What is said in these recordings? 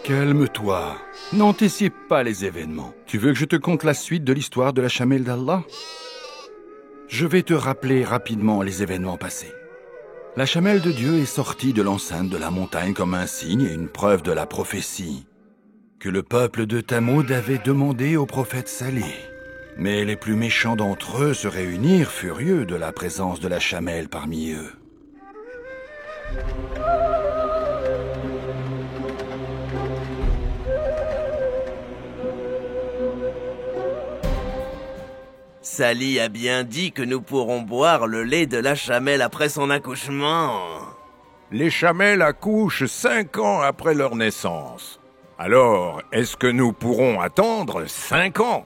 Calme-toi. N'anticipe pas les événements. Tu veux que je te conte la suite de l'histoire de la chamelle d'Allah? Je vais te rappeler rapidement les événements passés. La chamelle de Dieu est sortie de l'enceinte de la montagne comme un signe et une preuve de la prophétie que le peuple de Tamoud avait demandé au prophète Salih. Mais les plus méchants d'entre eux se réunirent furieux de la présence de la chamelle parmi eux. Salih a bien dit que nous pourrons boire le lait de la chamelle après son accouchement. Les chamelles accouchent 5 ans après leur naissance. Alors, est-ce que nous pourrons attendre 5 ans?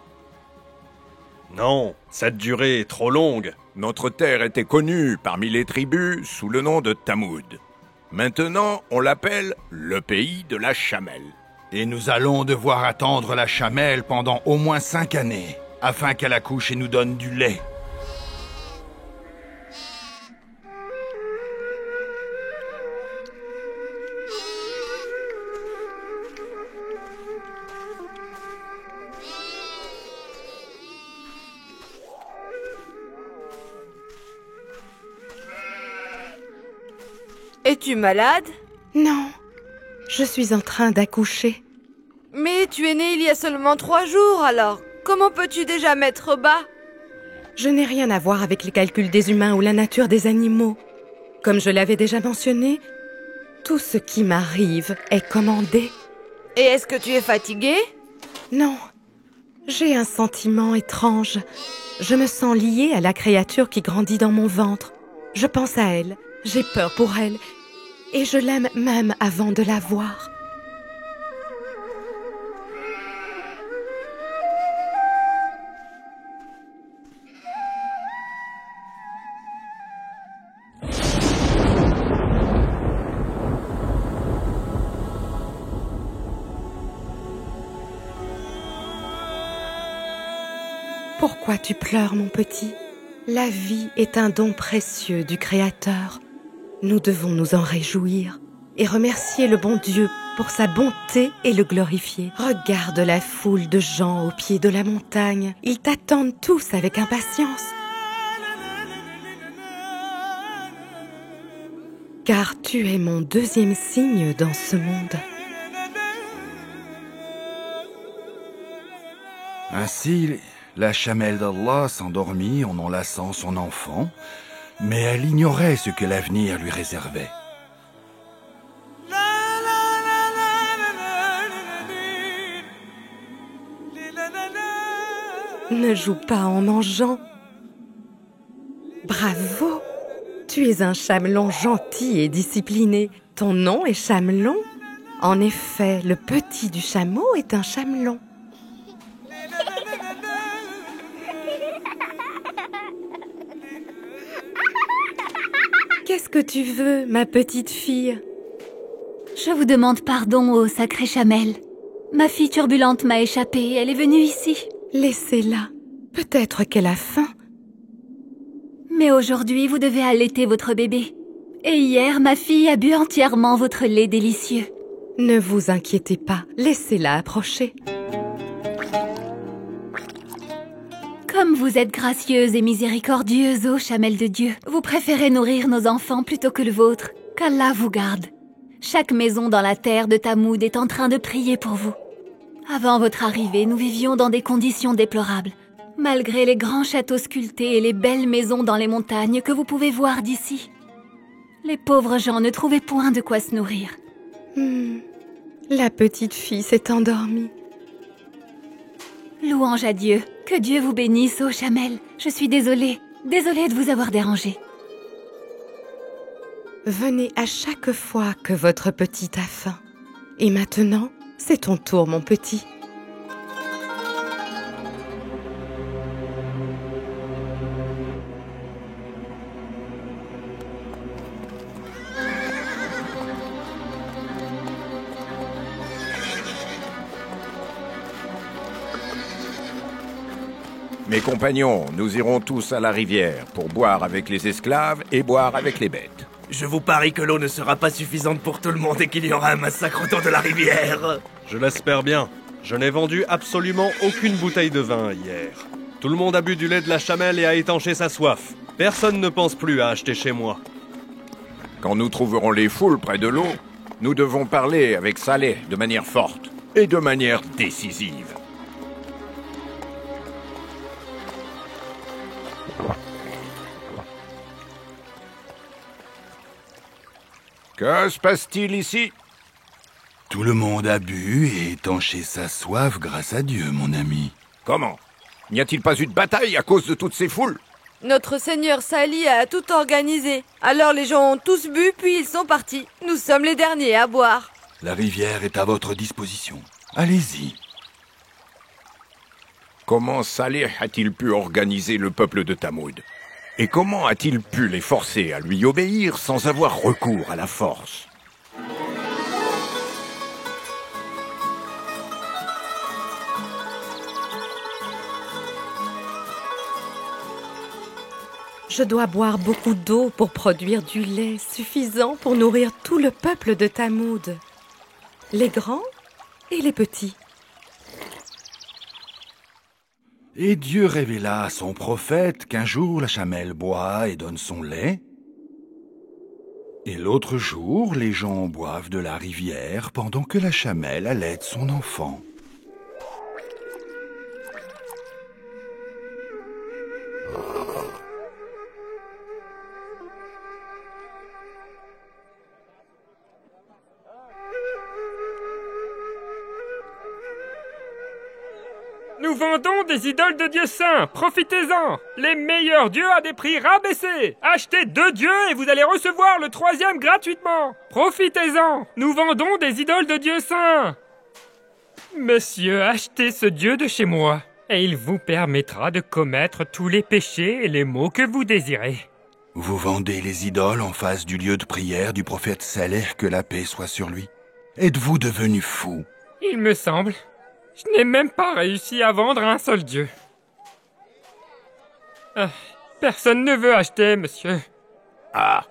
Non, cette durée est trop longue. Notre terre était connue parmi les tribus sous le nom de Tamoud. Maintenant, on l'appelle le pays de la chamelle. Et nous allons devoir attendre la chamelle pendant au moins 5 années, afin qu'elle accouche et nous donne du lait. Es-tu malade? Non, je suis en train d'accoucher. Mais tu es né il y a seulement 3 jours, alors comment peux-tu déjà mettre bas? Je n'ai rien à voir avec les calculs des humains ou la nature des animaux. Comme je l'avais déjà mentionné, tout ce qui m'arrive est commandé. Et est-ce que tu es fatigué? Non, j'ai un sentiment étrange. Je me sens liée à la créature qui grandit dans mon ventre. Je pense à elle, j'ai peur pour elle, et je l'aime même avant de la voir. Pourquoi tu pleures, mon petit? La vie est un don précieux du Créateur. Nous devons nous en réjouir et remercier le bon Dieu pour sa bonté et le glorifier. Regarde la foule de gens au pied de la montagne. Ils t'attendent tous avec impatience. Car tu es mon 2e signe dans ce monde. Ainsi, la chamelle d'Allah s'endormit en enlaçant son enfant, mais elle ignorait ce que l'avenir lui réservait. Ne joue pas en mangeant. Bravo! Tu es un chamelon gentil et discipliné. Ton nom est Chamelon. En effet, le petit du chameau est un chamelon. Qu'est-ce que tu veux, ma petite fille? Je vous demande pardon, ô sacré chamelle. Ma fille turbulente m'a échappé, elle est venue ici. Laissez-la. Peut-être qu'elle a faim. Mais aujourd'hui, vous devez allaiter votre bébé. Et hier, ma fille a bu entièrement votre lait délicieux. Ne vous inquiétez pas, laissez-la approcher. Comme vous êtes gracieuse et miséricordieuse, ô chamelle de Dieu, vous préférez nourrir nos enfants plutôt que le vôtre. Qu'Allah vous garde. Chaque maison dans la terre de Tamoud est en train de prier pour vous. Avant votre arrivée, nous vivions dans des conditions déplorables. Malgré les grands châteaux sculptés et les belles maisons dans les montagnes que vous pouvez voir d'ici. Les pauvres gens ne trouvaient point de quoi se nourrir. La petite fille s'est endormie. Louange à Dieu. Que Dieu vous bénisse, ô chamelle. Je suis désolée de vous avoir dérangé. Venez à chaque fois que votre petite a faim. Et maintenant, c'est ton tour, mon petit. Mes compagnons, nous irons tous à la rivière pour boire avec les esclaves et boire avec les bêtes. Je vous parie que l'eau ne sera pas suffisante pour tout le monde et qu'il y aura un massacre autour de la rivière. Je l'espère bien. Je n'ai vendu absolument aucune bouteille de vin hier. Tout le monde a bu du lait de la chamelle et a étanché sa soif. Personne ne pense plus à acheter chez moi. Quand nous trouverons les foules près de l'eau, nous devons parler avec Saleh de manière forte et de manière décisive. Que se passe-t-il ici? Tout le monde a bu et étanché sa soif grâce à Dieu, mon ami. Comment? N'y a-t-il pas eu de bataille à cause de toutes ces foules? Notre seigneur Sali a tout organisé. Alors les gens ont tous bu, puis ils sont partis. Nous sommes les derniers à boire. La rivière est à votre disposition. Allez-y. Comment Saleh a-t-il pu organiser le peuple de Tamoud? Et comment a-t-il pu les forcer à lui obéir sans avoir recours à la force? Je dois boire beaucoup d'eau pour produire du lait suffisant pour nourrir tout le peuple de Tamoud, les grands et les petits. Et Dieu révéla à son prophète qu'un jour la chamelle boit et donne son lait, et l'autre jour les gens boivent de la rivière pendant que la chamelle allaite son enfant. Nous vendons des idoles de dieux saints, profitez-en! Les meilleurs dieux à des prix rabaissés! Achetez 2 dieux et vous allez recevoir le 3e gratuitement! Profitez-en! Nous vendons des idoles de dieux saints! Monsieur, achetez ce dieu de chez moi, et il vous permettra de commettre tous les péchés et les maux que vous désirez. Vous vendez les idoles en face du lieu de prière du prophète Saleh, que la paix soit sur lui. Êtes-vous devenu fou? Il me semble. Je n'ai même pas réussi à vendre un seul dieu. Personne ne veut acheter, monsieur. Ah,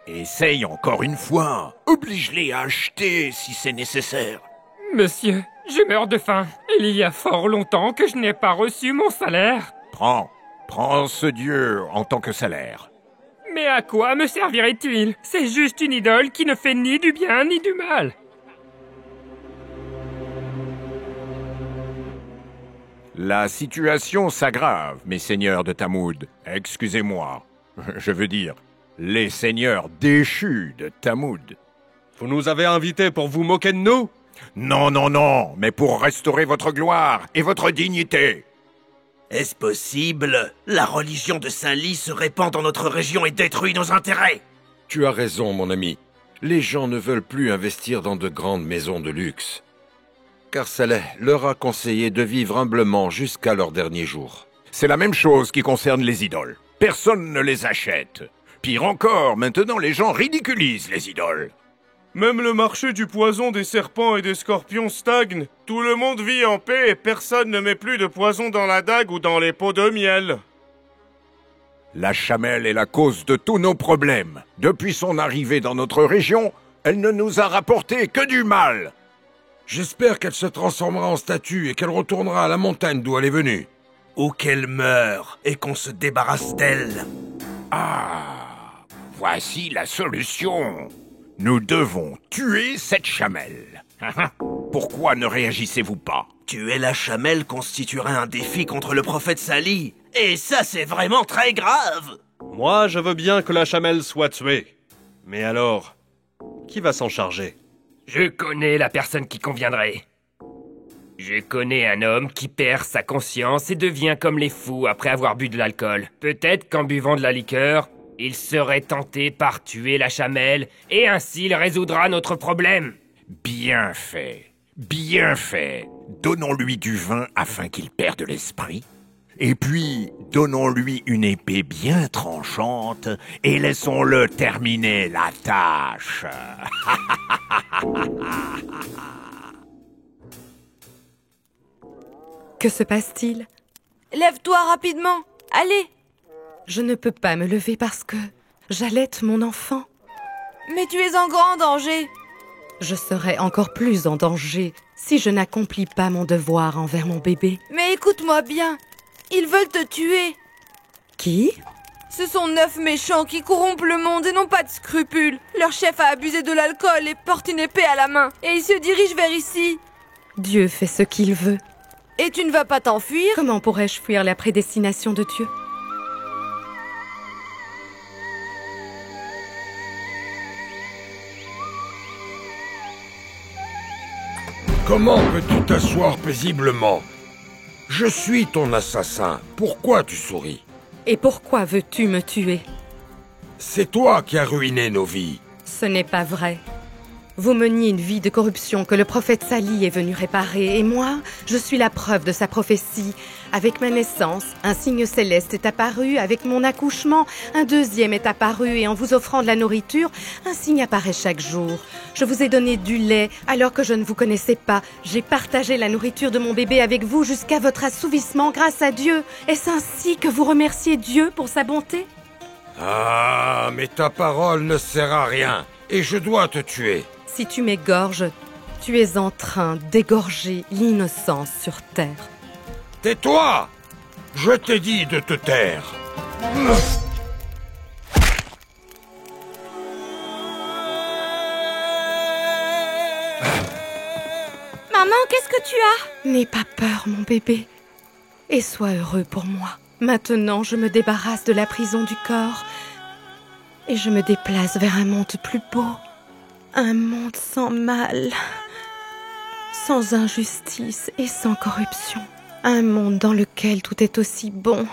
essaye encore une fois. Oblige-les à acheter si c'est nécessaire. Monsieur, je meurs de faim. Il y a fort longtemps que je n'ai pas reçu mon salaire. Prends ce dieu en tant que salaire. Mais à quoi me servirait-il? C'est juste une idole qui ne fait ni du bien ni du mal. La situation s'aggrave, mes seigneurs de Tamoud. Excusez-moi. Je veux dire, les seigneurs déchus de Tamoud. Vous nous avez invités pour vous moquer de nous? Non, mais pour restaurer votre gloire et votre dignité. Est-ce possible? La religion de Saint-Ly se répand dans notre région et détruit nos intérêts. Tu as raison, mon ami. Les gens ne veulent plus investir dans de grandes maisons de luxe. Car Saleh leur a conseillé de vivre humblement jusqu'à leur dernier jour. C'est la même chose qui concerne les idoles. Personne ne les achète. Pire encore, maintenant les gens ridiculisent les idoles. Même le marché du poison des serpents et des scorpions stagne. Tout le monde vit en paix et personne ne met plus de poison dans la dague ou dans les pots de miel. La chamelle est la cause de tous nos problèmes. Depuis son arrivée dans notre région, elle ne nous a rapporté que du mal. J'espère qu'elle se transformera en statue et qu'elle retournera à la montagne d'où elle est venue. Ou qu'elle meure et qu'on se débarrasse d'elle. Ah, voici la solution. Nous devons tuer cette chamelle. Pourquoi ne réagissez-vous pas? Tuer la chamelle constituerait un défi contre le prophète Sali. Et ça, c'est vraiment très grave. Moi, je veux bien que la chamelle soit tuée. Mais alors, qui va s'en charger? Je connais la personne qui conviendrait. Je connais un homme qui perd sa conscience et devient comme les fous après avoir bu de l'alcool. Peut-être qu'en buvant de la liqueur, il serait tenté par tuer la chamelle et ainsi il résoudra notre problème. Bien fait, bien fait. Donnons-lui du vin afin qu'il perde l'esprit. Et puis, donnons-lui une épée bien tranchante et laissons-le terminer la tâche. Que se passe-t-il? Lève-toi rapidement. Allez. Je ne peux pas me lever parce que j'allaite mon enfant. Mais tu es en grand danger. Je serai encore plus en danger si je n'accomplis pas mon devoir envers mon bébé. Mais écoute-moi bien. Ils veulent te tuer. Qui? Ce sont 9 méchants qui corrompent le monde et n'ont pas de scrupules. Leur chef a abusé de l'alcool et porte une épée à la main. Et il se dirige vers ici. Dieu fait ce qu'il veut. Et tu ne vas pas t'enfuir? Comment pourrais-je fuir la prédestination de Dieu? Comment peux-tu t'asseoir paisiblement? Je suis ton assassin. Pourquoi tu souris? Et pourquoi veux-tu me tuer? C'est toi qui as ruiné nos vies. Ce n'est pas vrai. Vous meniez une vie de corruption que le prophète Salih est venu réparer. Et moi, je suis la preuve de sa prophétie. Avec ma naissance, un signe céleste est apparu. Avec mon accouchement, un deuxième est apparu. Et en vous offrant de la nourriture, un signe apparaît chaque jour. Je vous ai donné du lait alors que je ne vous connaissais pas. J'ai partagé la nourriture de mon bébé avec vous jusqu'à votre assouvissement grâce à Dieu. Est-ce ainsi que vous remerciez Dieu pour sa bonté? Ah, mais ta parole ne sert à rien. Et je dois te tuer. Si tu m'égorges, tu es en train d'égorger l'innocence sur terre. Tais-toi! Je t'ai dit de te taire. Maman, qu'est-ce que tu as? N'aie pas peur, mon bébé. Et sois heureux pour moi. Maintenant, je me débarrasse de la prison du corps. Et je me déplace vers un monde plus beau. Un monde sans mal, sans injustice et sans corruption. Un monde dans lequel tout est aussi bon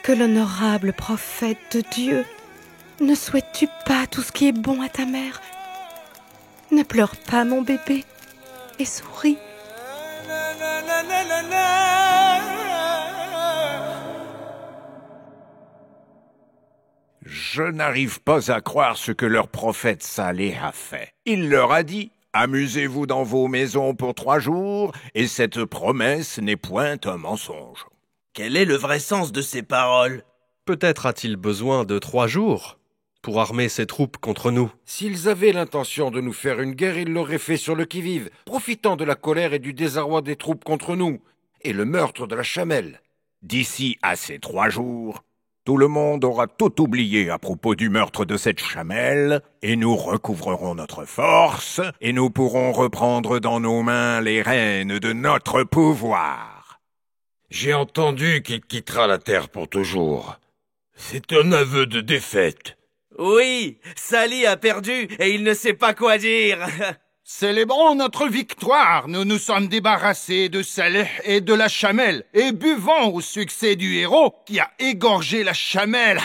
que l'honorable prophète de Dieu. Ne souhaites-tu pas tout ce qui est bon à ta mère? Ne pleure pas, mon bébé, et souris. Je n'arrive pas à croire ce que leur prophète Saleh a fait. Il leur a dit « Amusez-vous dans vos maisons pour 3 jours, et cette promesse n'est point un mensonge. » Quel est le vrai sens de ces paroles? Peut-être a-t-il besoin de 3 jours pour armer ses troupes contre nous. S'ils avaient l'intention de nous faire une guerre, ils l'auraient fait sur le qui-vive, profitant de la colère et du désarroi des troupes contre nous, et le meurtre de la chamelle. D'ici à ces 3 jours, tout le monde aura tout oublié à propos du meurtre de cette chamelle, et nous recouvrerons notre force, et nous pourrons reprendre dans nos mains les rênes de notre pouvoir. J'ai entendu qu'il quittera la terre pour toujours. C'est un aveu de défaite. Oui, Salih a perdu et il ne sait pas quoi dire. Célébrons notre victoire. Nous nous sommes débarrassés de Saleh et de la chamelle et buvons au succès du héros qui a égorgé la chamelle.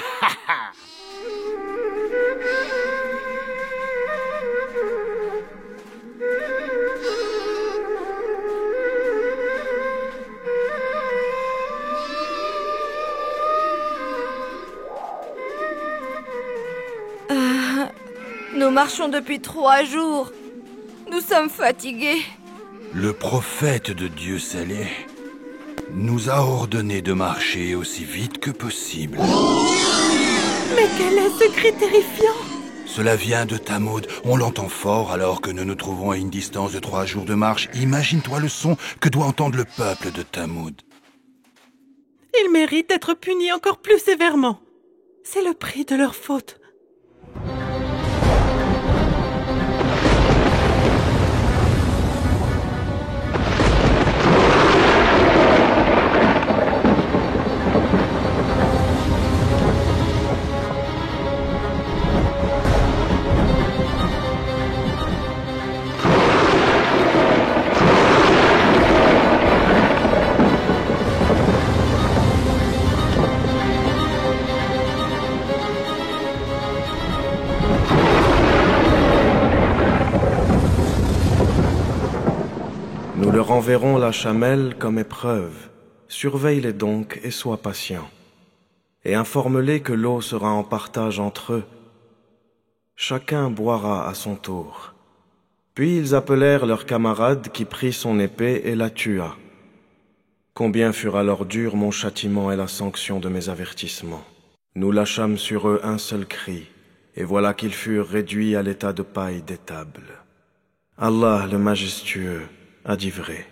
Nous marchons depuis 3 jours. Nous sommes fatigués. Le prophète de Dieu Saleh nous a ordonné de marcher aussi vite que possible. Mais quel est ce cri terrifiant? Cela vient de Thammoud. On l'entend fort alors que nous nous trouvons à une distance de 3 jours de marche. Imagine-toi le son que doit entendre le peuple de Thammoud. Ils méritent d'être punis encore plus sévèrement. C'est le prix de leur faute. Nous leur enverrons la chamelle comme épreuve. Surveille-les donc et sois patient. Et informe-les que l'eau sera en partage entre eux. Chacun boira à son tour. Puis ils appelèrent leur camarade qui prit son épée et la tua. Combien furent alors durs mon châtiment et la sanction de mes avertissements. Nous lâchâmes sur eux un seul cri, et voilà qu'ils furent réduits à l'état de paille d'étable. Allah le majestueux a dit vrai.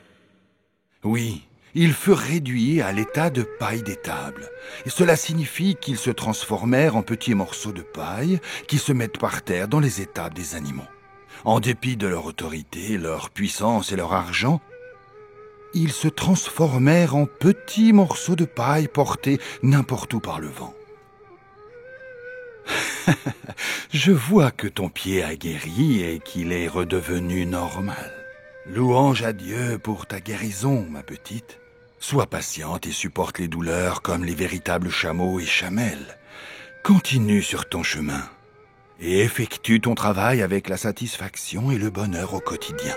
Oui, ils furent réduits à l'état de paille d'étable. Et cela signifie qu'ils se transformèrent en petits morceaux de paille qui se mettent par terre dans les étables des animaux. En dépit de leur autorité, leur puissance et leur argent, ils se transformèrent en petits morceaux de paille portés n'importe où par le vent. Je vois que ton pied a guéri et qu'il est redevenu normal. Louange à Dieu pour ta guérison, ma petite. Sois patiente et supporte les douleurs comme les véritables chameaux et chamelles. Continue sur ton chemin et effectue ton travail avec la satisfaction et le bonheur au quotidien.